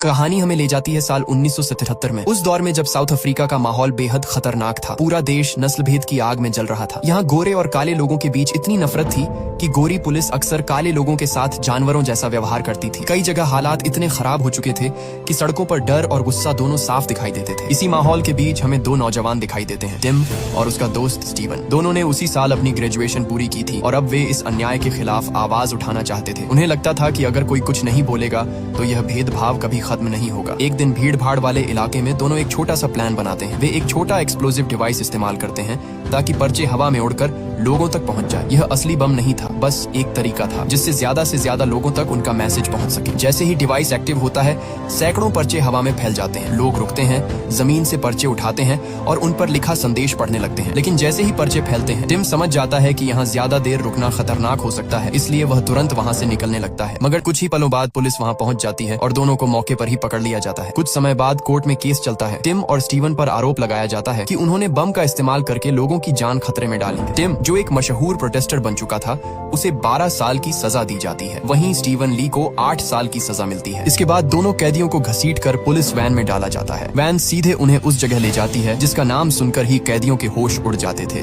कहानी हमें ले जाती है साल 1977 में। उस दौर में जब साउथ अफ्रीका का माहौल बेहद खतरनाक था। पूरा देश नस्ल भेद की आग में जल रहा था। यहाँ गोरे और काले लोगों के बीच इतनी नफरत थी कि गोरी पुलिस अक्सर काले लोगों के साथ जानवरों जैसा व्यवहार करती थी। कई जगह हालात इतने खराब हो चुके थे कि सड़कों पर डर और गुस्सा दोनों साफ दिखाई देते थे। इसी माहौल के बीच हमें दो नौजवान दिखाई देते हैं, टिम और उसका दोस्त स्टीवन। दोनों ने उसी साल अपनी ग्रेजुएशन पूरी की थी और अब वे इस अन्याय के खिलाफ आवाज उठाना चाहते थे। उन्हें लगता था कि अगर कोई कुछ नहीं बोलेगा तो यह भेदभाव कभी खत्म नहीं होगा। एक दिन भीड़ भाड़ वाले इलाके में दोनों एक छोटा सा प्लान बनाते हैं। वे एक छोटा एक्सप्लोसिव डिवाइस इस्तेमाल करते हैं ताकि पर्चे हवा में उड़कर लोगों तक पहुंच जाए। यह असली बम नहीं था, बस एक तरीका था जिससे ज्यादा से ज्यादा लोगों तक उनका मैसेज पहुंच सके। जैसे ही डिवाइस एक्टिव होता है, सैकड़ों पर्चे हवा में फैल जाते हैं। लोग रुकते हैं, जमीन से पर्चे उठाते हैं और उन पर लिखा संदेश पढ़ने लगते हैं। लेकिन जैसे ही पर्चे फैलते हैं, टिम समझ जाता है कि यहाँ ज्यादा देर रुकना खतरनाक हो सकता है, इसलिए वह तुरंत वहाँ से निकलने लगता है। मगर कुछ ही पलों बाद पुलिस वहाँ पहुंच जाती है और दोनों को मौके पर ही पकड़ लिया जाता है। कुछ समय बाद कोर्ट में केस चलता है। टिम और स्टीवन पर आरोप लगाया जाता है कि उन्होंने बम का इस्तेमाल करके लोगों की जान खतरे में डाली है। टिम, जो एक मशहूर प्रोटेस्टर बन चुका था, उसे 12 साल की सजा दी जाती है। वहीं स्टीवन ली को 8 साल की सजा मिलती है। इसके बाद दोनों कैदियों को घसीटकर पुलिस वैन में डाला जाता है। वैन सीधे उन्हें उस जगह ले जाती है जिसका नाम सुनकर ही कैदियों के होश उड़ जाते थे,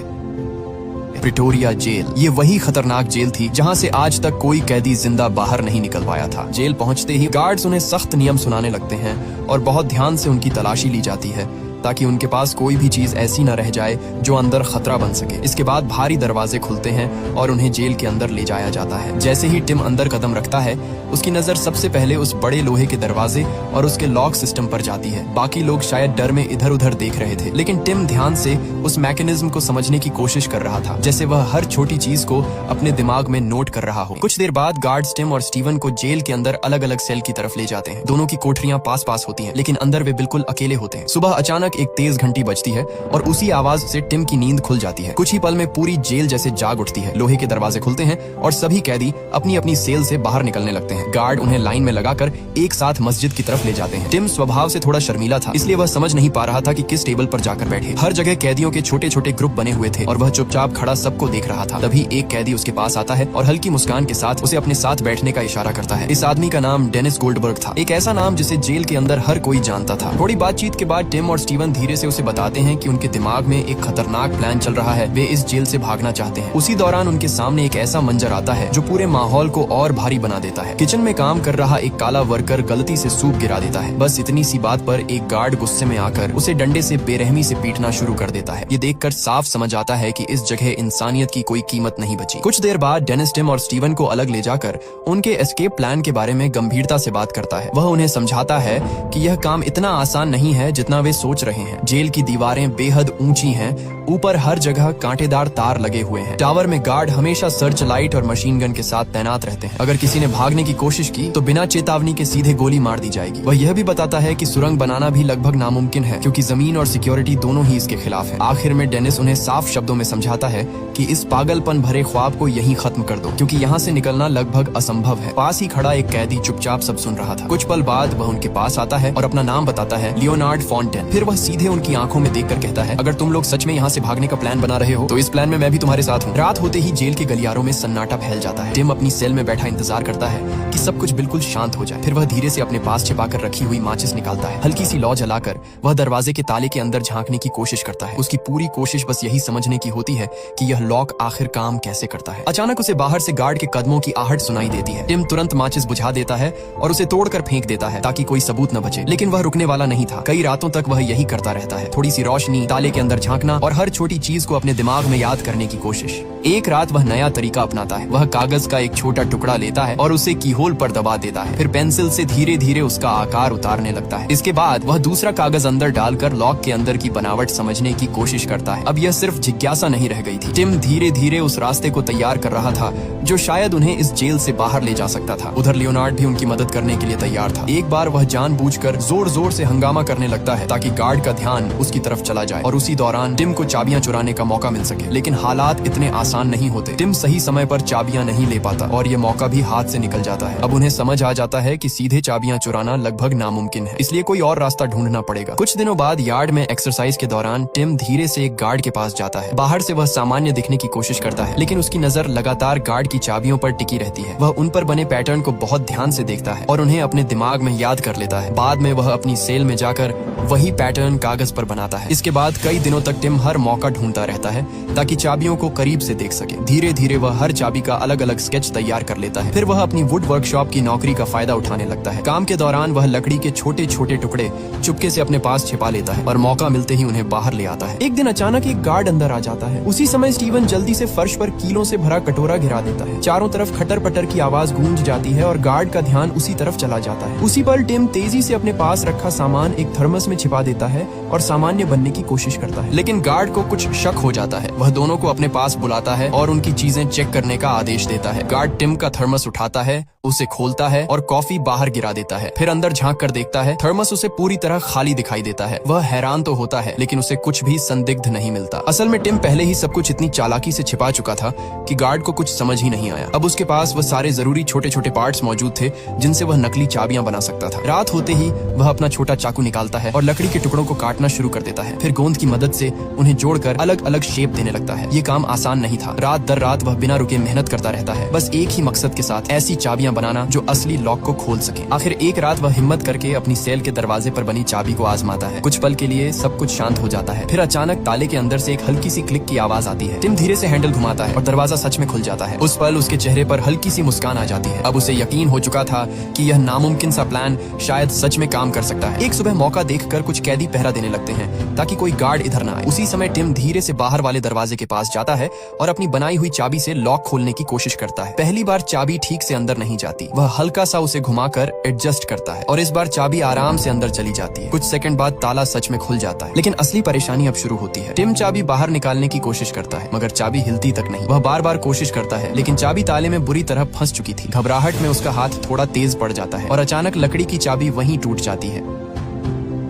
प्रिटोरिया जेल। ये वही खतरनाक जेल थी जहां से आज तक कोई कैदी जिंदा बाहर नहीं निकल पाया था। जेल पहुंचते ही गार्ड्स उन्हें सख्त नियम सुनाने लगते हैं और बहुत ध्यान से उनकी तलाशी ली जाती है ताकि उनके पास कोई भी चीज ऐसी न रह जाए जो अंदर खतरा बन सके। इसके बाद भारी दरवाजे खुलते हैं और उन्हें जेल के अंदर ले जाया जाता है। जैसे ही टिम अंदर कदम रखता है, उसकी नजर सबसे पहले उस बड़े लोहे के दरवाजे और उसके लॉक सिस्टम पर जाती है। बाकी लोग शायद डर में इधर उधर देख रहे थे, लेकिन टिम ध्यान से उस मैकेनिज्म को समझने की कोशिश कर रहा था, जैसे वह हर छोटी चीज को अपने दिमाग में नोट कर रहा हो। कुछ देर बाद गार्ड्स टिम और स्टीवन को जेल के अंदर अलग अलग सेल की तरफ ले जाते हैं। दोनों की कोठरियां पास पास होती हैं, लेकिन अंदर वे बिल्कुल अकेले होते हैं। सुबह अचानक एक तेज घंटी बजती है और उसी आवाज से टिम की नींद खुल जाती है। कुछ ही पल में पूरी जेल जैसे जाग उठती है। लोहे के दरवाजे खुलते हैं और सभी कैदी अपनी अपनी सेल से बाहर निकलने लगते हैं। गार्ड उन्हें लाइन में लगाकर एक साथ मस्जिद की तरफ ले जाते हैं। टिम स्वभाव से थोड़ा शर्मीला था, इसलिए वह समझ नहीं पा रहा था कि किस टेबल पर जाकर बैठे। हर जगह कैदियों के छोटे छोटे ग्रुप बने हुए थे और वह चुपचाप खड़ा सबको देख रहा था। तभी एक कैदी उसके पास आता है और हल्की मुस्कान के साथ उसे अपने साथ बैठने का इशारा करता है। इस आदमी का नाम डेनिस गोल्डबर्ग था, एक ऐसा नाम जिसे जेल के अंदर हर कोई जानता था। थोड़ी बातचीत के बाद टिम और स्टीवन धीरे से उसे बताते हैं कि उनके दिमाग में एक खतरनाक प्लान चल रहा है। वे इस जेल से भागना चाहते हैं। उसी दौरान उनके सामने एक ऐसा मंजर आता है जो पूरे माहौल को और भारी बना देता है। किचन में काम कर रहा एक काला वर्कर गलती से सूप गिरा देता है। बस इतनी सी बात पर एक गार्ड गुस्से में आकर उसे डंडे से बेरहमी से पीटना शुरू कर देता है। ये देखकर साफ समझ आता है कि इस जगह इंसानियत की कोई कीमत नहीं बची। कुछ देर बाद डेनिस टिम और स्टीवन को अलग ले जाकर उनके एस्केप प्लान के बारे में गंभीरता से बात करता है। वह उन्हें समझाता है कि यह काम इतना आसान नहीं है जितना वे सोच रहे हैं। जेल की दीवारें बेहद ऊंची हैं, ऊपर हर जगह कांटेदार तार लगे हुए हैं। टावर में गार्ड हमेशा सर्च लाइट और मशीन गन के साथ तैनात रहते हैं। अगर किसी ने भागने की कोशिश की तो बिना चेतावनी के सीधे गोली मार दी जाएगी। वह यह भी बताता है कि सुरंग बनाना भी लगभग नामुमकिन है, क्योंकि जमीन और सिक्योरिटी दोनों ही इसके खिलाफ है। आखिर में डेनिस उन्हें साफ शब्दों में समझाता है कि इस पागलपन भरे ख्वाब को यहीं खत्म कर दो, क्योंकि यहाँ से निकलना लगभग असंभव है। पास ही खड़ा एक कैदी चुपचाप सब सुन रहा था। कुछ पल बाद वह उनके पास आता है और अपना नाम बताता है, लियोनार्ड फॉन्टेन। फिर वह सीधे उनकी आंखों में देखकर कहता है, अगर तुम लोग सच में यहाँ से भागने का प्लान बना रहे हो तो इस प्लान में मैं भी तुम्हारे साथ हूँ। रात होते ही जेल के गलियारों में सन्नाटा फैल जाता है। टिम अपनी सेल में बैठा इंतजार करता है कि सब कुछ बिल्कुल शांत हो जाए। फिर वह धीरे से अपने पास छिपाकर रखी हुई माचिस निकालता है। हल्की सी लौ जलाकर वह दरवाजे के ताले के अंदर झांकने की कोशिश करता है। उसकी पूरी कोशिश बस यही समझने की होती है कि यह लॉक आखिर काम कैसे करता है। अचानक उसे बाहर से गार्ड के कदमों की आहट सुनाई देती है। टिम तुरंत माचिस बुझा देता है और उसे तोड़कर फेंक देता है ताकि कोई सबूत न बचे। लेकिन वह रुकने वाला नहीं था। कई रातों तक वह यही करता रहता है, थोड़ी सी रोशनी, ताले के अंदर झांकना और हर छोटी चीज को अपने दिमाग में याद करने की कोशिश। एक रात वह नया तरीका अपनाता है। वह कागज का एक छोटा टुकड़ा लेता है और उसे कीहोल पर दबा देता है। फिर पेंसिल से धीरे धीरे उसका आकार उतारने लगता है। इसके बाद वह दूसरा कागज अंदर डालकर लॉक के अंदर की बनावट समझने की कोशिश करता है। अब यह सिर्फ जिज्ञासा नहीं रह गई थी। टिम धीरे धीरे उस रास्ते को तैयार कर रहा था जो शायद उन्हें इस जेल से बाहर ले जा सकता था। उधर लियोनार्ड भी उनकी मदद करने के लिए तैयार था। एक बार वह जानबूझकर जोर जोर से हंगामा करने लगता है ताकि गार्ड का ध्यान उसकी तरफ चला जाए और उसी दौरान टिम को चाबियां चुराने का मौका मिल सके। लेकिन हालात इतने आसान नहीं होते। टिम सही समय पर चाबियां नहीं ले पाता और ये मौका भी हाथ से निकल जाता है। अब उन्हें समझ आ जाता है कि सीधे चाबियां चुराना लगभग नामुमकिन है, इसलिए कोई और रास्ता ढूंढना पड़ेगा। कुछ दिनों बाद यार्ड में एक्सरसाइज के दौरान टिम धीरे से एक गार्ड के पास जाता है। बाहर से वह सामान्य दिखने की कोशिश करता है, लेकिन उसकी नजर लगातार गार्ड की चाबियों पर टिकी रहती है। वह उन पर बने पैटर्न को बहुत ध्यान से देखता है और उन्हें अपने दिमाग में याद कर लेता है। बाद में वह अपनी सेल में जाकर वही पैटर्न कागज पर बनाता है। इसके बाद कई दिनों तक टिम हर मौका ढूंढता रहता है ताकि चाबियों को करीब से देख सके। धीरे धीरे वह हर चाबी का अलग अलग स्केच तैयार कर लेता है। फिर वह अपनी वुड वर्कशॉप की नौकरी का फायदा उठाने लगता है। काम के दौरान वह लकड़ी के छोटे छोटे टुकड़े चुपके से अपने पास छिपा लेता है और मौका मिलते ही उन्हें बाहर ले आता है। एक दिन अचानक एक गार्ड अंदर आ जाता है। उसी समय स्टीवन जल्दी से फर्श पर कीलों से भरा कटोरा गिरा देता है। चारों तरफ खटर पटर की आवाज गूंज जाती है और गार्ड का ध्यान उसी तरफ चला जाता है। उसी पल टिम तेजी से अपने पास रखा सामान एक थर्मस में छिपा देता है और सामान्य बनने की कोशिश करता है। लेकिन गार्ड को कुछ शक हो जाता है। वह दोनों को अपने पास बुलाता है और उनकी चीजें चेक करने का आदेश देता है। गार्ड टिम का थर्मस उठाता है, उसे खोलता है और कॉफी बाहर गिरा देता है। फिर अंदर झांक कर देखता है। थर्मस उसे पूरी तरह खाली दिखाई देता है। वह हैरान तो होता है लेकिन उसे कुछ भी संदिग्ध नहीं मिलता। असल में टिम पहले ही सब कुछ इतनी चालाकी से छिपा चुका था कि गार्ड को कुछ समझ ही नहीं आया। अब उसके पास वह सारे जरूरी छोटे छोटे पार्ट्स मौजूद थे जिनसे वह नकली चाबियां बना सकता था। रात होते ही वह अपना छोटा चाकू निकालता है और लकड़ी के टुकड़ों को काटना शुरू कर देता है। फिर गोंद की मदद से उन्हें जोड़कर अलग अलग शेप देने लगता है। ये काम आसान नहीं था। रात दर रात वह बिना रुके मेहनत करता रहता है, बस एक ही मकसद के साथ, ऐसी चाबियां बनाना जो असली लॉक को खोल सके। आखिर एक रात वह हिम्मत करके अपनी सेल के दरवाजे पर बनी चाबी को आजमाता है। कुछ पल के लिए सब कुछ शांत हो जाता है। फिर अचानक ताले के अंदर से एक हल्की सी क्लिक की आवाज आती है। टिम धीरे से हैंडल घुमाता है और दरवाजा सच में खुल जाता है। उस पल उसके चेहरे पर हल्की सी मुस्कान आ जाती है। अब उसे यकीन हो चुका था कि यह नामुमकिन सा प्लान शायद सच में काम कर सकता है। एक सुबह मौका देखकर कुछ कैदी पहरा देने लगते हैं ताकि कोई गार्ड इधर न आए। उसी समय टिम धीरे से बाहर वाले दरवाजे के पास जाता है और अपनी बनाई हुई चाबी से लॉक खोलने की कोशिश करता है। पहली बार चाबी ठीक से अंदर नहीं जाती। वह हल्का सा उसे घुमाकर एडजस्ट करता है और इस बार चाबी आराम से अंदर चली जाती है। कुछ सेकंड बाद ताला सच में खुल जाता है। लेकिन असली परेशानी अब शुरू होती है। टिम चाबी बाहर निकालने की कोशिश करता है मगर चाबी हिलती तक नहीं। वह बार बार कोशिश करता है लेकिन चाबी ताले में बुरी तरह फंस चुकी थी। घबराहट में उसका हाथ थोड़ा तेज पड़ जाता है और अचानक लकड़ी की चाबी वहीं टूट जाती है।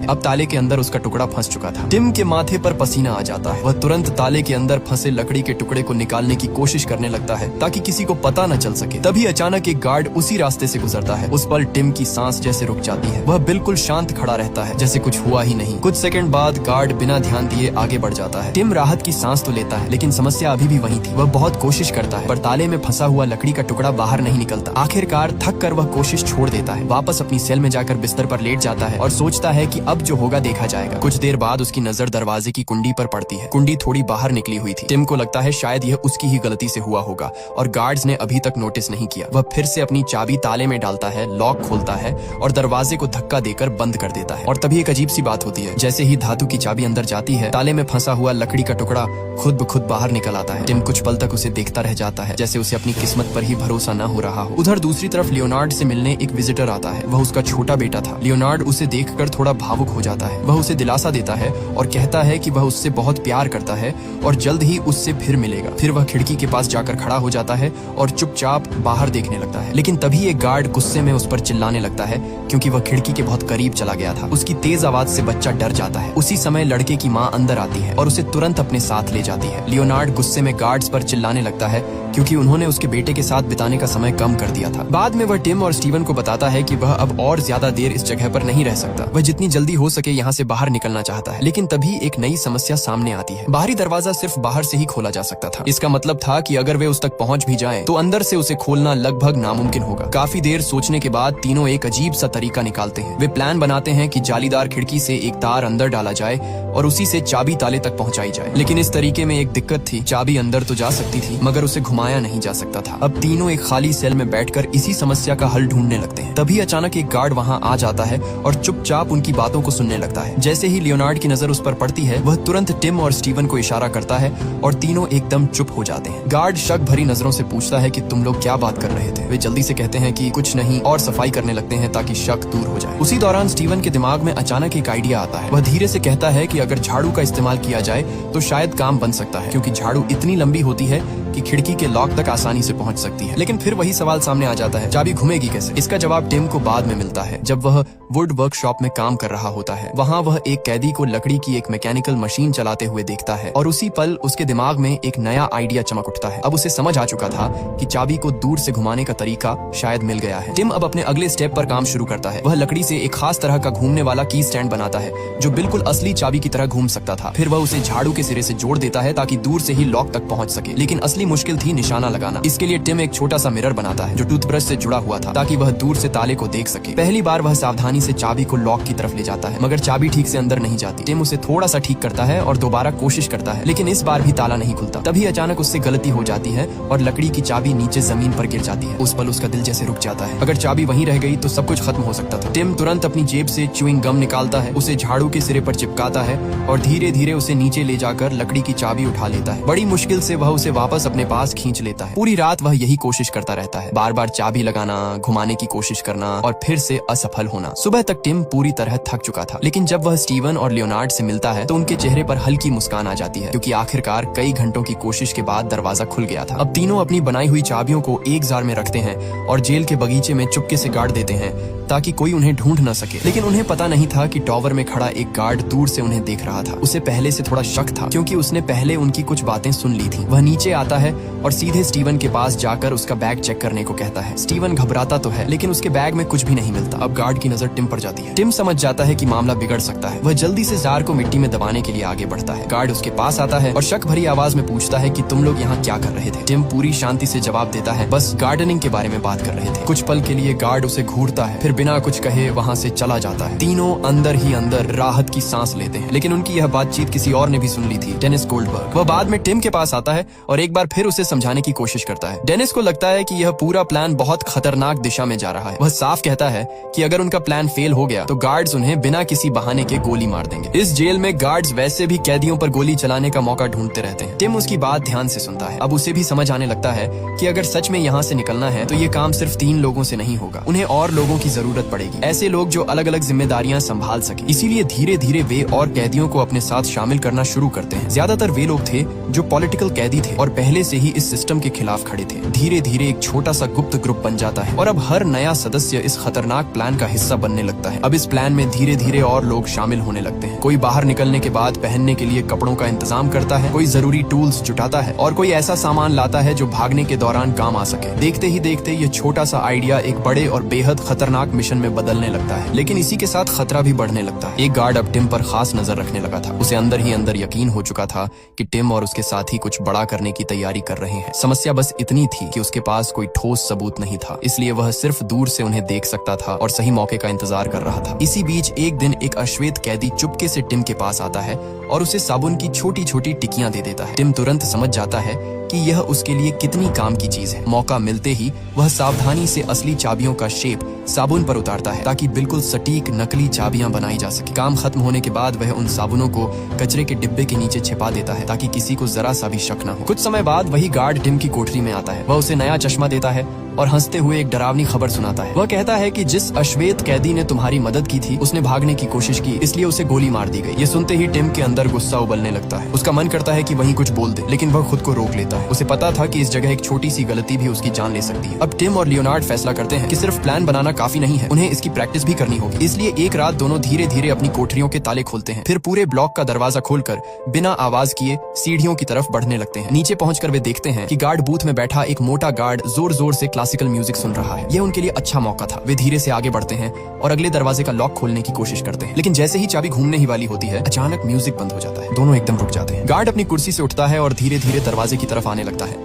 अब ताले के अंदर उसका टुकड़ा फंस चुका था। टिम के माथे पर पसीना आ जाता है। वह तुरंत ताले के अंदर फंसे लकड़ी के टुकड़े को निकालने की कोशिश करने लगता है ताकि किसी को पता न चल सके। तभी अचानक एक गार्ड उसी रास्ते से गुजरता है। उस पल टिम की सांस जैसे रुक जाती है। वह बिल्कुल शांत खड़ा रहता है जैसे कुछ हुआ ही नहीं। कुछ सेकंड बाद गार्ड बिना ध्यान दिए आगे बढ़ जाता है। टिम राहत की सांस तो लेता है लेकिन समस्या अभी भी वही थी। वह बहुत कोशिश करता है पर ताले में फंसा हुआ लकड़ी का टुकड़ा बाहर नहीं निकलता। आखिरकार थक कर वह कोशिश छोड़ देता है। वापस अपनी सेल में जाकर बिस्तर पर लेट जाता है और सोचता है कि अब जो होगा देखा जाएगा। कुछ देर बाद उसकी नजर दरवाजे की कुंडी पर पड़ती है। कुंडी थोड़ी बाहर निकली हुई थी। टिम को लगता है शायद यह उसकी ही गलती से हुआ होगा और गार्ड्स ने अभी तक नोटिस नहीं किया। वह फिर से अपनी चाबी ताले में डालता है, लॉक खोलता है और दरवाजे को धक्का देकर बंद कर देता है। और तभी एक अजीब सी बात होती है। जैसे ही धातु की चाबी अंदर जाती है, ताले में फंसा हुआ लकड़ी का टुकड़ा खुद ब खुद बाहर निकल आता है। टिम कुछ पल तक उसे देखता रह जाता है जैसे उसे अपनी किस्मत पर ही भरोसा न हो रहा हो। उधर दूसरी तरफ लियोनार्ड से मिलने एक विजिटर आता है। वह उसका छोटा बेटा था। लियोनार्ड उसे देखकर थोड़ा भावुक हो जाता है। वह उसे दिलासा देता है और कहता है कि वह उससे बहुत प्यार करता है और जल्द ही उससे फिर मिलेगा। फिर वह खिड़की के पास जाकर खड़ा हो जाता है और चुपचाप बाहर देखने लगता है। लेकिन तभी एक गार्ड गुस्से में उस पर चिल्लाने लगता है क्योंकि वह खिड़की के बहुत करीब चला गया था। उसकी तेज आवाज से बच्चा डर जाता है। उसी समय लड़के की माँ अंदर आती है और उसे तुरंत अपने साथ ले जाती है। लियोनार्ड गुस्से में गार्ड्स पर चिल्लाने लगता है क्योंकि उन्होंने उसके बेटे के साथ बिताने का समय कम कर दिया था। बाद में वह टिम और स्टीवन को बताता है कि वह अब और ज्यादा देर इस जगह पर नहीं रह सकता। वह जितनी जल्दी हो सके यहाँ से बाहर निकलना चाहता है। लेकिन तभी एक नई समस्या सामने आती है। बाहरी दरवाजा सिर्फ बाहर से ही खोला जा सकता था। इसका मतलब था कि अगर वे उस तक पहुंच भी जाएं, तो अंदर से उसे खोलना लगभग नामुमकिन होगा। काफी देर सोचने के बाद तीनों एक अजीब सा तरीका निकालते हैं। वे प्लान बनाते हैं कि जालीदार खिड़की से एक तार अंदर डाला जाए और उसी से चाबी ताले तक पहुंचाई जाए। लेकिन इस तरीके में एक दिक्कत थी। चाबी अंदर तो जा सकती थी मगर उसे घुमाया नहीं जा सकता था। अब तीनों एक खाली सेल में बैठकर इसी समस्या का हल ढूंढने लगते हैं। तभी अचानक एक गार्ड वहां आ जाता है और चुपचाप उनकी बातों को सुनने लगता है। जैसे ही लियोनार्ड की नजर उस पर पड़ती है, वह तुरंत टिम और स्टीवन को इशारा करता है और तीनों एकदम चुप हो जाते हैं। गार्ड शक भरी नजरों से पूछता है कि तुम लोग क्या बात कर रहे थे। वे जल्दी से कहते हैं कि कुछ नहीं और सफाई करने लगते हैं ताकि शक दूर हो जाए। उसी दौरान स्टीवन के दिमाग में अचानक एक आइडिया आता है। वह धीरे से कहता है कि अगर झाड़ू का इस्तेमाल किया जाए तो शायद काम बन सकता है क्योंकि झाड़ू इतनी लंबी होती है कि खिड़की के लॉक तक आसानी से पहुंच सकती है। लेकिन फिर वही सवाल सामने आ जाता है, चाबी घूमेगी कैसे? इसका जवाब टिम को बाद में मिलता है जब वह वुड वर्कशॉप में काम कर रहा होता है। वहाँ वह एक कैदी को लकड़ी की एक मैकेनिकल मशीन चलाते हुए देखता है और उसी पल उसके दिमाग में एक नया आइडिया चमक उठता है। अब उसे समझ आ चुका था कि चाबी को दूर से घुमाने का तरीका शायद मिल गया है। टिम अब अपने अगले स्टेप पर काम शुरू करता है। वह लकड़ी से एक खास तरह का घूमने वाला की स्टैंड बनाता है जो बिल्कुल असली चाबी की तरह घूम सकता था। फिर वह उसे झाड़ू के सिरे से जोड़ देता है ताकि दूर से ही लॉक तक पहुंच सके। लेकिन असली असली मुश्किल थी निशाना लगाना। इसके लिए टिम एक छोटा सा मिरर बनाता है जो टूथब्रश से जुड़ा हुआ था, ताकि वह दूर से ताले को देख सके। पहली बार वह सावधानी से चाबी को लॉक की तरफ ले जाता है, मगर चाबी ठीक से अंदर नहीं जाती। टिम उसे थोड़ा सा ठीक करता है और दोबारा कोशिश करता है, लेकिन इस बार भी ताला नहीं खुलता। तभी अचानक उससे गलती हो जाती है और लकड़ी की चाबी नीचे जमीन पर गिर जाती है। उस पल उसका दिल जैसे रुक जाता है। अगर चाबी वहीं रह गई तो सब कुछ खत्म हो सकता था। टिम तुरंत अपनी जेब से च्युइंग गम निकालता है, उसे झाड़ू के सिरे पर चिपकाता है और धीरे धीरे उसे नीचे ले जाकर लकड़ी की चाबी उठा लेता है। बड़ी मुश्किल से वह उसे वापस अपने पास खींच लेता है। पूरी रात वह यही कोशिश करता रहता है, बार बार चाबी लगाना, घुमाने की कोशिश करना और फिर से असफल होना। सुबह तक टिम पूरी तरह थक चुका था, लेकिन जब वह स्टीवन और लियोनार्ड से मिलता है तो उनके चेहरे पर हल्की मुस्कान आ जाती है, क्योंकि आखिरकार कई घंटों की कोशिश के बाद दरवाजा खुल गया था। अब तीनों अपनी बनाई हुई चाबियों को एक जार में रखते हैं और जेल के बगीचे में चुपके से गाड़ देते हैं ताकि कोई उन्हें ढूंढ न सके। लेकिन उन्हें पता नहीं था कि टॉवर में खड़ा एक गार्ड दूर से उन्हें देख रहा था। उसे पहले से थोड़ा शक था, क्योंकि उसने पहले उनकी कुछ बातें सुन ली थी। वह नीचे आता है और सीधे स्टीवन के पास जाकर उसका बैग चेक करने को कहता है। स्टीवन घबराता तो है, लेकिन उसके बैग में कुछ भी नहीं मिलता। अब गार्ड की नजर टिम पर जाती है। टिम समझ जाता है कि मामला बिगड़ सकता है। वह जल्दी से जार को मिट्टी में दबाने के लिए आगे बढ़ता है। गार्ड उसके पास आता है और शक भरी आवाज में पूछता है कि तुम लोग यहाँ क्या कर रहे थे। टिम पूरी शांति से जवाब देता है, बस गार्डनिंग के बारे में बात कर रहे थे। कुछ पल के लिए गार्ड उसे घूरता है, फिर बिना कुछ कहे वहाँ से चला जाता है। तीनों अंदर ही अंदर राहत की सांस लेते हैं, लेकिन उनकी यह बातचीत किसी और ने भी सुन ली थी, डेनिस गोल्डबर्ग। वह बाद में टिम के पास आता है और एक बार फिर उसे समझाने की कोशिश करता है। डेनिस को लगता है कि यह पूरा प्लान बहुत खतरनाक दिशा में जा रहा है। वह साफ कहता है कि अगर उनका प्लान फेल हो गया तो गार्ड्स उन्हें बिना किसी बहाने के गोली मार देंगे। इस जेल में गार्ड्स वैसे भी कैदियों पर गोली चलाने का मौका ढूंढते रहते हैं। टिम उसकी बात ध्यान से सुनता है। अब उसे भी समझ आने लगता है कि अगर सच में यहाँ से निकलना है तो ये काम सिर्फ 3 लोगों से नहीं होगा, उन्हें और लोगों की जरूरत पड़ेगी, ऐसे लोग जो अलग अलग जिम्मेदारियां संभाल सके। इसीलिए धीरे धीरे वे और कैदियों को अपने साथ शामिल करना शुरू करते हैं। ज्यादातर वे लोग थे जो पॉलिटिकल कैदी थे और पहले से ही इस सिस्टम के खिलाफ खड़े थे। धीरे धीरे एक छोटा सा गुप्त ग्रुप बन जाता है और अब हर नया सदस्य इस खतरनाक प्लान का हिस्सा बनने लगता है। अब इस प्लान में धीरे धीरे और लोग शामिल होने लगते हैं। कोई बाहर निकलने के बाद पहनने के लिए कपड़ों का इंतजाम करता है, कोई जरूरी टूल्स जुटाता है और कोई ऐसा सामान लाता है जो भागने के दौरान काम आ सके। देखते ही देखते ये छोटा सा आइडिया एक बड़े और बेहद खतरनाक मिशन में बदलने लगता है, लेकिन इसी के साथ खतरा भी बढ़ने लगता है। एक गार्ड अब टिम पर खास नजर रखने लगा था। उसे अंदर ही अंदर यकीन हो चुका था कि टिम और उसके साथी कुछ बड़ा करने की तैयारी कर रहे हैं। समस्या बस इतनी थी कि उसके पास कोई ठोस सबूत नहीं था, इसलिए वह सिर्फ दूर से उन्हें देख सकता था और सही मौके का इंतजार कर रहा था। इसी बीच एक दिन एक अश्वेत कैदी चुपके से टिम के पास आता है और उसे साबुन की छोटी छोटी टिकियां दे देता है। टिम तुरंत समझ जाता है कि यह उसके लिए कितनी काम की चीज है। मौका मिलते ही वह सावधानी से असली चाबियों का शेप साबुन पर उतारता है ताकि बिल्कुल सटीक नकली चाबियां बनाई जा सके। काम खत्म होने के बाद वह उन साबुनों को कचरे के डिब्बे के नीचे छिपा देता है ताकि किसी को जरा सा भी शक न हो। कुछ समय बाद वही गार्ड टिम की कोठरी में आता है। वह उसे नया चश्मा देता है और हंसते हुए एक डरावनी खबर सुनाता है। वह कहता है कि जिस अश्वेत कैदी ने तुम्हारी मदद की थी उसने भागने की कोशिश की, इसलिए उसे गोली मार दी गई। ये सुनते ही टिम के अंदर गुस्सा उबलने लगता है। उसका मन करता है कि वहीं कुछ बोल दे, लेकिन वह खुद को रोक लेता है। उसे पता था कि इस जगह एक छोटी सी गलती भी उसकी जान ले सकती है। अब टिम और लियोनार्ड फैसला करते हैं कि सिर्फ प्लान बनाना काफी नहीं है, उन्हें इसकी प्रैक्टिस भी करनी होगी। इसलिए एक रात दोनों धीरे धीरे अपनी कोठरियों के ताले खोलते हैं, फिर पूरे ब्लॉक का दरवाजा खोलकर बिना आवाज किए सीढ़ियों की तरफ बढ़ने लगते हैं। नीचे पहुंचकर वे देखते हैं कि गार्ड बूथ में बैठा एक मोटा गार्ड जोर जोर से क्लासिकल म्यूजिक सुन रहा है। यह उनके लिए अच्छा मौका था। वे धीरे से आगे बढ़ते हैं और अगले दरवाजे का लॉक खोलने की कोशिश करते हैं, लेकिन जैसे ही चाबी घूमने ही वाली होती है अचानक म्यूजिक बंद हो जाता है। दोनों एकदम रुक जाते हैं। गार्ड अपनी कुर्सी से उठता है और धीरे धीरे दरवाजे की तरफ आने लगता है।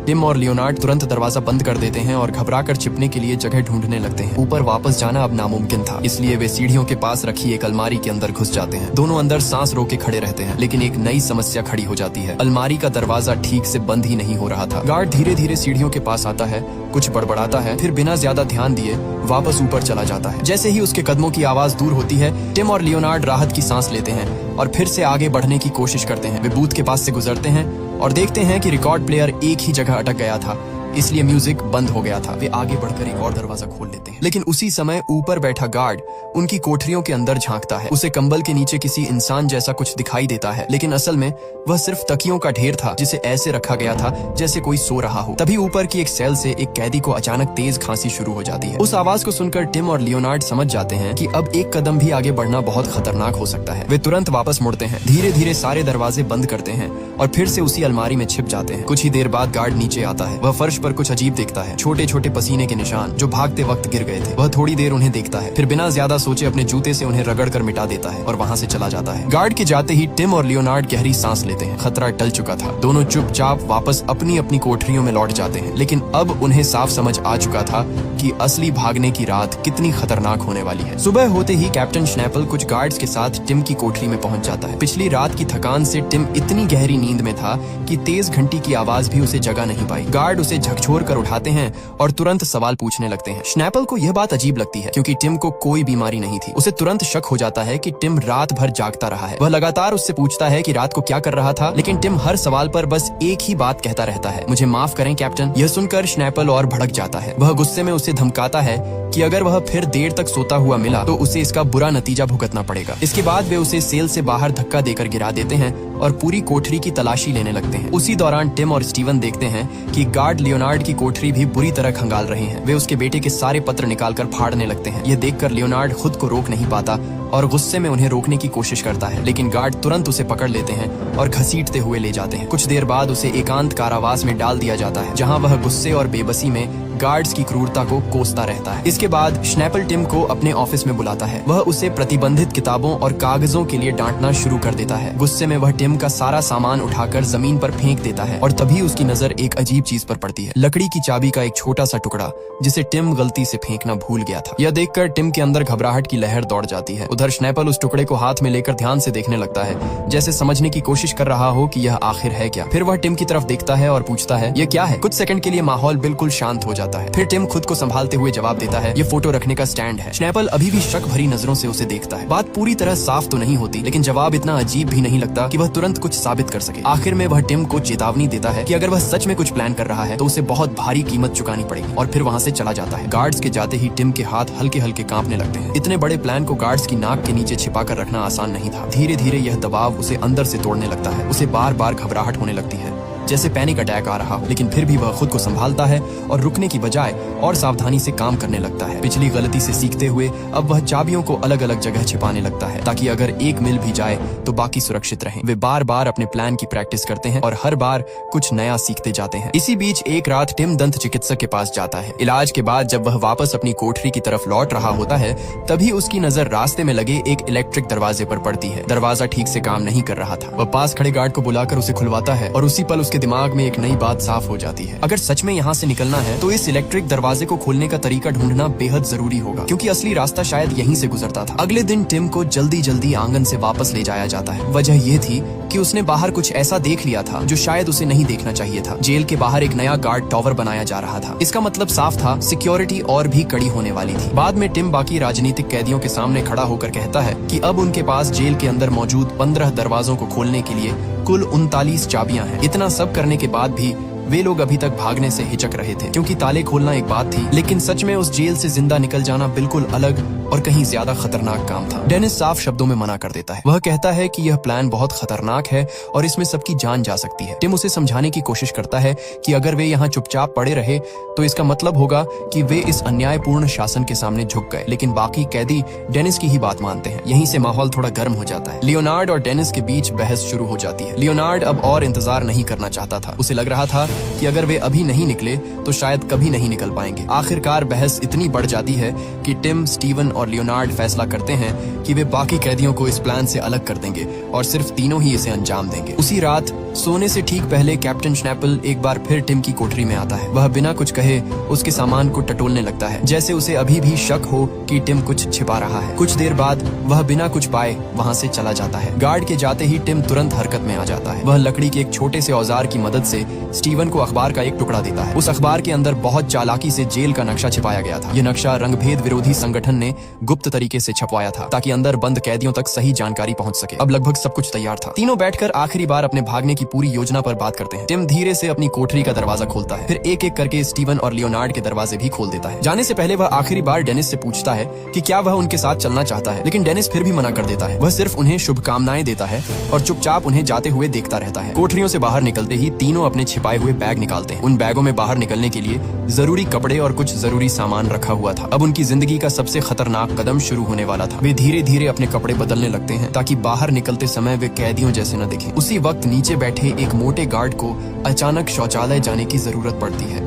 टिम और लियोनार्ड तुरंत दरवाजा बंद कर देते हैं और घबराकर छिपने के लिए जगह ढूंढने लगते हैं। ऊपर वापस जाना अब नामुमकिन था, इसलिए वे सीढ़ियों के पास रखी एक अलमारी के अंदर घुस जाते हैं। दोनों अंदर सांस रोके खड़े रहते हैं, लेकिन एक नई समस्या खड़ी हो जाती है। अलमारी का दरवाजा ठीक से बंद ही नहीं हो रहा था। गार्ड धीरे धीरे सीढ़ियों के पास आता है, कुछ बड़बड़ाता है, फिर बिना ज्यादा ध्यान दिए वापस ऊपर चला जाता है। जैसे ही उसके कदमों की आवाज दूर होती है, टिम और लियोनार्ड राहत की सांस लेते हैं और फिर से आगे बढ़ने की कोशिश करते हैं। वे बूथ के पास से गुजरते हैं और देखते हैं कि रिकॉर्ड प्लेयर एक ही जगह अटक गया था, इसलिए म्यूजिक बंद हो गया था। वे आगे बढ़कर एक और दरवाजा खोल लेते हैं, लेकिन उसी समय ऊपर बैठा गार्ड उनकी कोठरियों के अंदर झांकता है। उसे कंबल के नीचे किसी इंसान जैसा कुछ दिखाई देता है, लेकिन असल में वह सिर्फ तकियों का ढेर था जिसे ऐसे रखा गया था जैसे कोई सो रहा हो। तभी ऊपर की एक सेल से एक कैदी को अचानक तेज खांसी शुरू हो जाती है। उस आवाज को सुनकर टिम और लियोनार्ड समझ जाते हैं कि अब एक कदम भी आगे बढ़ना बहुत खतरनाक हो सकता है। वे तुरंत वापस मुड़ते हैं, धीरे धीरे सारे दरवाजे बंद करते हैं और फिर से उसी अलमारी में छिप जाते हैं। कुछ ही देर बाद गार्ड नीचे आता है। वह फर्श पर कुछ अजीब देखता है, छोटे छोटे पसीने के निशान जो भागते वक्त गिर गए थे। वह थोड़ी देर उन्हें देखता है, फिर बिना ज्यादा सोचे अपने जूते से उन्हें रगड़ कर मिटा देता है और वहाँ से चला जाता है। गार्ड के जाते ही टिम और लियोनार्ड गहरी सांस लेते हैं। खतरा टल चुका था। दोनों चुपचाप वापस अपनी अपनी कोठरियों में लौट जाते हैं, लेकिन अब उन्हें साफ समझ आ चुका था कि असली भागने की रात कितनी खतरनाक होने वाली है। सुबह होते ही कैप्टन स्नैपल कुछ गार्ड्स के साथ टिम की कोठरी में पहुंच जाता है। पिछली रात की थकान से टिम इतनी गहरी नींद में था कि तेज घंटी की आवाज भी उसे जगा नहीं पाई। गार्ड उसे झकझोर कर उठाते हैं और तुरंत सवाल पूछने लगते हैं। स्नैपल को यह बात अजीब लगती है क्योंकि टिम को कोई बीमारी नहीं थी। उसे तुरंत शक हो जाता है कि टिम रात भर जागता रहा है। वह लगातार उससे पूछता है कि रात को क्या कर रहा था, लेकिन टिम हर सवाल पर बस एक ही बात कहता रहता है, मुझे माफ करें कैप्टन। यह सुनकर स्नैपल और भड़क जाता है। वह गुस्से में उसे धमकाता है कि अगर वह फिर देर तक सोता हुआ मिला तो उसे इसका बुरा नतीजा भुगतना पड़ेगा। इसके बाद वे उसे सेल से बाहर धक्का देकर गिरा देते हैं और पूरी कोठरी की तलाशी लेने लगते हैं। उसी दौरान टिम और स्टीवन देखते हैं कि गार्ड लियोनार्ड की कोठरी भी बुरी तरह खंगाल रहे हैं। वे उसके बेटे के सारे पत्र निकालकर फाड़ने लगते हैं। यह देखकर लियोनार्ड खुद को रोक नहीं पाता और गुस्से में उन्हें रोकने की कोशिश करता है, लेकिन गार्ड तुरंत उसे पकड़ लेते हैं और घसीटते हुए ले जाते हैं। कुछ देर बाद उसे एकांत कारावास में डाल दिया जाता है, जहां वह गुस्से और बेबसी में गार्ड्स की क्रूरता को कोसता रहता है। इसके बाद स्नैपल टिम को अपने ऑफिस में बुलाता है। वह उसे प्रतिबंधित किताबों और कागजों के लिए डांटना शुरू कर देता है। गुस्से में वह टिम का सारा सामान उठाकर जमीन पर फेंक देता है और तभी उसकी नजर एक अजीब चीज पर पड़ती है, लकड़ी की चाबी का एक छोटा सा टुकड़ा जिसे टिम गलती से फेंकना भूल गया था। यह देखकर टिम के अंदर घबराहट की लहर दौड़ जाती है। उधर स्नैपल उस टुकड़े को हाथ में लेकर ध्यान से देखने लगता है, जैसे समझने की कोशिश कर रहा हो कि यह आखिर है क्या। फिर वह टिम की तरफ देखता है और पूछता है, यह क्या है। कुछ सेकंड के लिए माहौल बिल्कुल शांत हो जाता है। फिर टिम खुद को संभालते हुए जवाब देता है, ये फोटो रखने का स्टैंड है। स्नैपल अभी भी शक भरी नजरों से उसे देखता है। बात पूरी तरह साफ तो नहीं होती, लेकिन जवाब इतना अजीब भी नहीं लगता कि वह तुरंत कुछ साबित कर सके। आखिर में वह टिम को चेतावनी देता है कि अगर वह सच में कुछ प्लान कर रहा है तो उसे बहुत भारी कीमत चुकानी पड़ेगी, और फिर वहाँ से चला जाता है। गार्ड्स के जाते ही टिम के हाथ हल्के हल्के कांपने लगते हैं। इतने बड़े प्लान को गार्ड्स की नाक के नीचे छिपा कर रखना आसान नहीं था। धीरे धीरे यह दबाव उसे अंदर से तोड़ने लगता है। उसे बार बार घबराहट होने लगती है, जैसे पैनिक अटैक आ रहा हो, लेकिन फिर भी वह खुद को संभालता है और रुकने की बजाय और सावधानी से काम करने लगता है। पिछली गलती से सीखते हुए अब वह चाबियों को अलग अलग जगह छिपाने लगता है, ताकि अगर एक मिल भी जाए तो बाकी सुरक्षित रहें। वे बार बार अपने प्लान की प्रैक्टिस करते हैं और हर बार कुछ नया सीखते जाते हैं। इसी बीच एक रात टिम दंत चिकित्सक के पास जाता है। इलाज के बाद जब वह वापस अपनी कोठरी की तरफ लौट रहा होता है, तभी उसकी नजर रास्ते में लगे एक इलेक्ट्रिक दरवाजे पर पड़ती है। दरवाजा ठीक से काम नहीं कर रहा था। वह पास खड़े गार्ड को बुलाकर उसे खुलवाता है और उसी पल उसके दिमाग में एक नई बात साफ हो जाती है। अगर सच में यहाँ से निकलना है तो इस इलेक्ट्रिक दरवाजे को खोलने का तरीका ढूंढना बेहद जरूरी होगा, क्योंकि असली रास्ता शायद यहीं से गुजरता था। अगले दिन टिम को जल्दी जल्दी आंगन से वापस ले जाया जाता है। वजह यह थी कि उसने बाहर कुछ ऐसा देख लिया था जो शायद उसे नहीं देखना चाहिए था। जेल के बाहर एक नया गार्ड टावर बनाया जा रहा था। इसका मतलब साफ था, सिक्योरिटी और भी कड़ी होने वाली थी। बाद में टिम बाकी राजनीतिक कैदियों के सामने खड़ा होकर कहता है कि अब उनके पास जेल के अंदर मौजूद 15 दरवाजों को खोलने के लिए कुल 39 चाबियां हैं। इतना सब करने के बाद भी वे लोग अभी तक भागने से हिचक रहे थे, क्योंकि ताले खोलना एक बात थी, लेकिन सच में उस जेल से जिंदा निकल जाना बिल्कुल अलग और कहीं ज्यादा खतरनाक काम था। डेनिस साफ शब्दों में मना कर देता है। वह कहता है कि यह प्लान बहुत खतरनाक है और इसमें सबकी जान जा सकती है। टिम उसे समझाने की कोशिश करता है कि अगर वे यहाँ चुपचाप पड़े रहे तो इसका मतलब होगा कि वे इस अन्यायपूर्ण शासन के सामने झुक गए, लेकिन बाकी कैदी डेनिस की ही बात मानते हैं। यहीं से माहौल थोड़ा गर्म हो जाता है। लियोनार्ड और डेनिस के बीच बहस शुरू हो जाती है। लियोनार्ड अब और इंतजार नहीं करना चाहता था। उसे लग रहा था कि अगर वे अभी नहीं निकले तो शायद कभी नहीं निकल पाएंगे। आखिरकार बहस इतनी बढ़ जाती है कि टिम, स्टीवन और लियोनार्ड फैसला करते हैं कि वे बाकी कैदियों को इस प्लान से अलग कर देंगे और सिर्फ तीनों ही इसे अंजाम देंगे। उसी रात सोने से ठीक पहले कैप्टन स्नैपल एक बार फिर टिम की कोठरी में आता है। वह बिना कुछ कहे उसके सामान को टटोलने लगता है, जैसे उसे अभी भी शक हो कि टिम कुछ छिपा रहा है। कुछ देर बाद वह बिना कुछ पाए वहाँ से चला जाता है। गार्ड के जाते ही टिम तुरंत हरकत में आ जाता है। वह लकड़ी के एक छोटे से औजार की मदद से स्टीवन को अखबार का एक टुकड़ा देता है। उस अखबार के अंदर बहुत चालाकी से जेल का नक्शा छिपाया गया था। यह नक्शा रंगभेद विरोधी संगठन ने गुप्त तरीके से छपवाया था, ताकि अंदर बंद कैदियों तक सही जानकारी पहुंच सके। अब लगभग सब कुछ तैयार था। तीनों बैठकर आखिरी बार अपने भागने की पूरी योजना पर बात करते हैं। टिम धीरे से अपनी कोठरी का दरवाजा खोलता है, फिर एक एक करके स्टीवन और लियोनार्ड के दरवाजे भी खोल देता है। जाने से पहले वह आखिरी बार डेनिस से पूछता है कि क्या वह उनके साथ चलना चाहता है, लेकिन डेनिस फिर भी मना कर देता है। वह सिर्फ उन्हें शुभकामनाएं देता है और चुपचाप उन्हें जाते हुए देखता रहता है। कोठरियों से बाहर निकलते ही तीनों अपने छिपाए हुए बैग निकालते हैं। उन बैगों में बाहर निकलने के लिए जरूरी कपड़े और कुछ जरूरी सामान रखा हुआ था। अब उनकी जिंदगी का सबसे खतरनाक कदम शुरू होने वाला था। वे धीरे धीरे अपने कपड़े बदलने लगते हैं ताकि बाहर निकलते समय वे कैदियों जैसे न दिखें। उसी वक्त नीचे बैठे एक मोटे गार्ड को अचानक शौचालय जाने की जरूरत पड़ती है।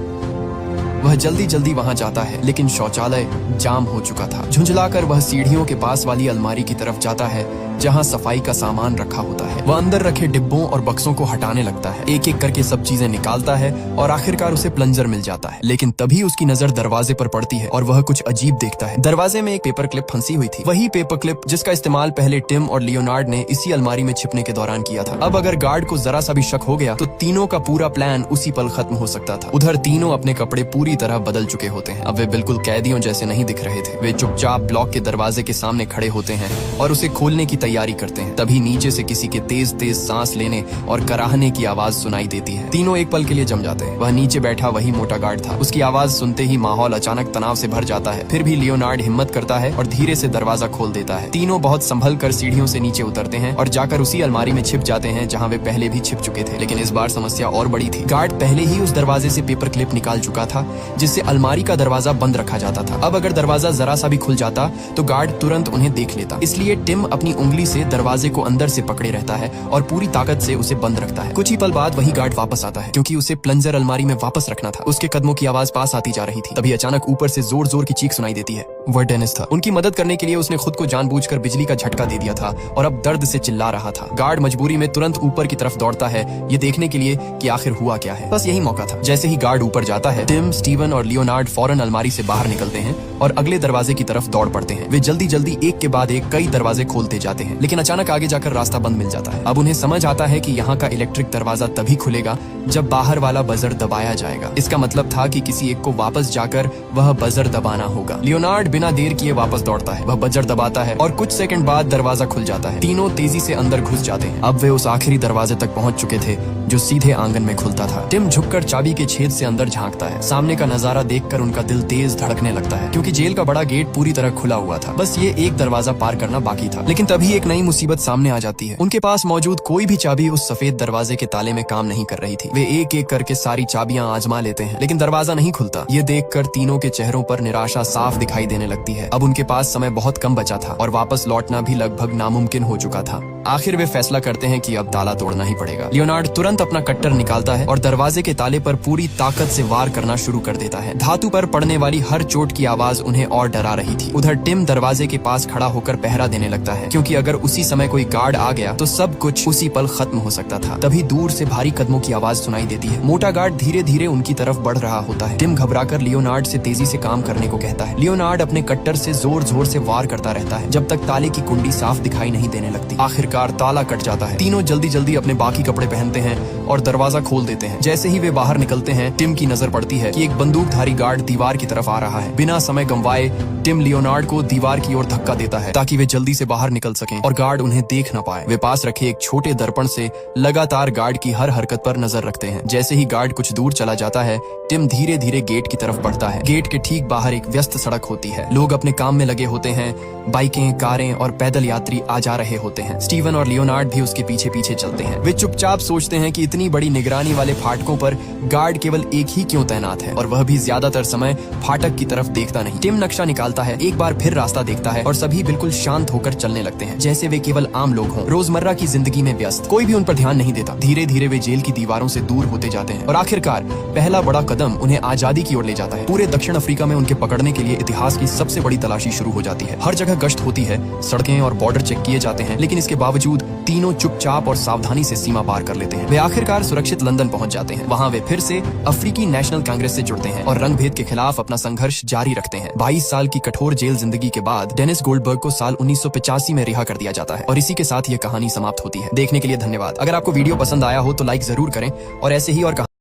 वह जल्दी जल्दी वहाँ जाता है, लेकिन शौचालय जाम हो चुका था। झुंझलाकर वह सीढ़ियों के पास वाली अलमारी की तरफ जाता है जहाँ सफाई का सामान रखा होता है। वह अंदर रखे डिब्बों और बक्सों को हटाने लगता है, एक एक करके सब चीजें निकालता है और आखिरकार उसे प्लंजर मिल जाता है। लेकिन तभी उसकी नजर दरवाजे पर पड़ती है और वह कुछ अजीब देखता है। दरवाजे में एक पेपर क्लिप फंसी हुई थी, वही पेपर क्लिप जिसका इस्तेमाल पहले टिम और लियोनार्ड ने इसी अलमारी में छिपने के दौरान किया था। अब अगर गार्ड को जरा सा भी शक हो गया तो तीनों का पूरा प्लान उसी पल खत्म हो सकता था। उधर तीनों अपने कपड़े पूरी तरह बदल चुके होते हैं। अब वे बिल्कुल कैदियों जैसे नहीं दिख रहे थे। वे चुपचाप ब्लॉक के दरवाजे के सामने खड़े होते हैं और उसे खोलने की तैयारी करते हैं। तभी नीचे से किसी के तेज तेज सांस लेने और कराहने की आवाज सुनाई देती है। तीनों एक पल के लिए जम जाते हैं। वह नीचे बैठा वही मोटा गार्ड था। उसकी आवाज सुनते ही माहौल अचानक तनाव से भर जाता है। फिर भी लियोनार्ड हिम्मत करता है और धीरे से दरवाजा खोल देता है। तीनों बहुत संभल कर सीढ़ियों से नीचे उतरते हैं और जाकर उसी अलमारी में छिप जाते हैं जहाँ वे पहले भी छिप चुके थे। लेकिन इस बार समस्या और बड़ी थी। गार्ड पहले ही उस दरवाजे से पेपर क्लिप निकाल चुका था जिससे अलमारी का दरवाजा बंद रखा जाता था। अब अगर दरवाजा जरा सा भी खुल जाता तो गार्ड तुरंत उन्हें देख लेता। इसलिए टिम अपनी उंगली से दरवाजे को अंदर से पकड़े रहता है और पूरी ताकत से उसे बंद रखता है। कुछ ही पल बाद वही गार्ड वापस आता है क्योंकि उसे प्लंजर अलमारी में वापस रखना था। उसके कदमों की आवाज पास आती जा रही थी। तभी अचानक ऊपर से जोर जोर की चीख सुनाई देती है। वह डेनिस था। उनकी मदद करने के लिए उसने खुद को जानबूझकर बिजली का झटका दे दिया था और अब दर्द से चिल्ला रहा था। गार्ड मजबूरी में तुरंत ऊपर की तरफ दौड़ता है ये देखने के लिए कि आखिर हुआ क्या है। बस यही मौका था। जैसे ही गार्ड ऊपर जाता है टिम, स्टीवन और लियोनार्ड फौरन अलमारी से बाहर निकलते हैं और अगले दरवाजे की तरफ दौड़ पड़ते हैं। वे जल्दी जल्दी एक के बाद एक कई दरवाजे खोलते जाते हैं, लेकिन अचानक आगे जाकर रास्ता बंद मिल जाता है। अब उन्हें समझ आता है कि यहाँ का इलेक्ट्रिक दरवाजा तभी खुलेगा जब बाहर वाला बजर दबाया जाएगा। इसका मतलब था कि किसी एक को वापस जाकर वह बजर दबाना होगा। लियोनार्ड बिना देर किए वापस दौड़ता है। वह बजर दबाता है और कुछ सेकंड बाद दरवाजा खुल जाता है। तीनों तेजी से अंदर घुस जाते हैं। अब वे उस आखिरी दरवाजे तक पहुंच चुके थे जो सीधे आंगन में खुलता था। टिम झुककर चाबी के छेद से अंदर झांकता है। सामने का नजारा देखकर उनका दिल तेज धड़कने लगता है क्योंकि जेल का बड़ा गेट पूरी तरह खुला हुआ था। बस ये एक दरवाजा पार करना बाकी था। लेकिन तभी एक नई मुसीबत सामने आ जाती है। उनके पास मौजूद कोई भी चाबी उस सफेद दरवाजे के ताले में काम नहीं कर रही थी। वे एक एक करके सारी चाबियां आजमा लेते हैं लेकिन दरवाजा नहीं खुलता। ये देखकर तीनों के चेहरों पर निराशा साफ दिखाई देने लगती है। अब उनके पास समय बहुत कम बचा था और वापस लौटना भी लगभग नामुमकिन हो चुका था। आखिर वे फैसला करते हैं कि अब ताला तोड़ना ही पड़ेगा। लियोनार्ड तुरंत अपना कट्टर निकालता है और दरवाजे के ताले पर पूरी ताकत से वार करना शुरू कर देता है। धातु पर पड़ने वाली हर चोट की आवाज उन्हें और डरा रही थी। उधर टिम दरवाजे के पास खड़ा होकर पहरा देने लगता है क्योंकि अगर उसी समय कोई गार्ड आ गया तो सब कुछ उसी पल खत्म हो सकता था। तभी दूर से भारी कदमों की आवाज सुनाई देती है। मोटा गार्ड धीरे धीरे उनकी तरफ बढ़ रहा होता है। टिम घबराकर लियोनार्ड से तेजी से काम करने को कहता है। लियोनार्ड अपने कट्टर से जोर जोर से वार करता रहता है जब तक ताले की कुंडी साफ दिखाई नहीं देने लगती। आखिरकार ताला कट जाता है। तीनों जल्दी जल्दी अपने बाकी कपड़े पहनते हैं और दरवाजा खोल देते हैं। जैसे ही वे बाहर निकलते हैं टिम की नजर पड़ती है कि एक बंदूकधारी गार्ड दीवार की तरफ आ रहा है। बिना समय गंवाए टिम लियोनार्ड को दीवार की ओर धक्का देता है ताकि वे जल्दी से बाहर निकल सकें और गार्ड उन्हें देख न पाए। वे पास रखे एक छोटे दर्पण से लगातार गार्ड की हर हरकत पर नजर रखते हैं। जैसे ही गार्ड कुछ दूर चला जाता है टिम धीरे धीरे गेट की तरफ बढ़ता है। गेट के ठीक बाहर एक व्यस्त सड़क होती है। लोग अपने काम में लगे होते हैं। बाइकें, कारें और पैदल यात्री आ जा रहे होते हैं। स्टीवन और लियोनार्ड भी उसके पीछे पीछे चलते हैं। वे चुपचाप सोचते हैं कि इतनी बड़ी निगरानी वाले फाटकों पर गार्ड केवल एक ही क्यों तैनात है और वह भी ज्यादातर समय फाटक की तरफ देखता नहीं। टिम नक्शा निकालता है, एक बार फिर रास्ता देखता है और सभी बिल्कुल शांत होकर चलने लगते हैं जैसे वे केवल आम लोग हों, रोजमर्रा की जिंदगी में व्यस्त। कोई भी उन पर ध्यान नहीं देता। धीरे धीरे वे जेल की दीवारों से दूर होते जाते हैं और आखिरकार पहला बड़ा कदम उन्हें आजादी की ओर ले जाता है। पूरे दक्षिण अफ्रीका में उनके पकड़ने के लिए इतिहास की सबसे बड़ी तलाशी शुरू हो जाती है। हर जगह गश्त होती है, सड़कें और बॉर्डर चेक किए जाते हैं, लेकिन इसके बावजूद तीनों चुपचाप और सावधानी से सीमा पार कर लेते हैं। वे आखिरकार सुरक्षित लंदन पहुंच जाते हैं। वहां वे फिर से अफ्रीकी नेशनल कांग्रेस से जुड़ते हैं और रंग भेद के खिलाफ अपना संघर्ष जारी रखते हैं। 22 साल की कठोर जेल जिंदगी के बाद डेनिस गोल्डबर्ग को साल 1985 में रिहा कर दिया जाता है और इसी के साथ ये कहानी समाप्त होती है। देखने के लिए धन्यवाद। अगर आपको वीडियो पसंद आया हो तो लाइक जरूर करें और ऐसे ही और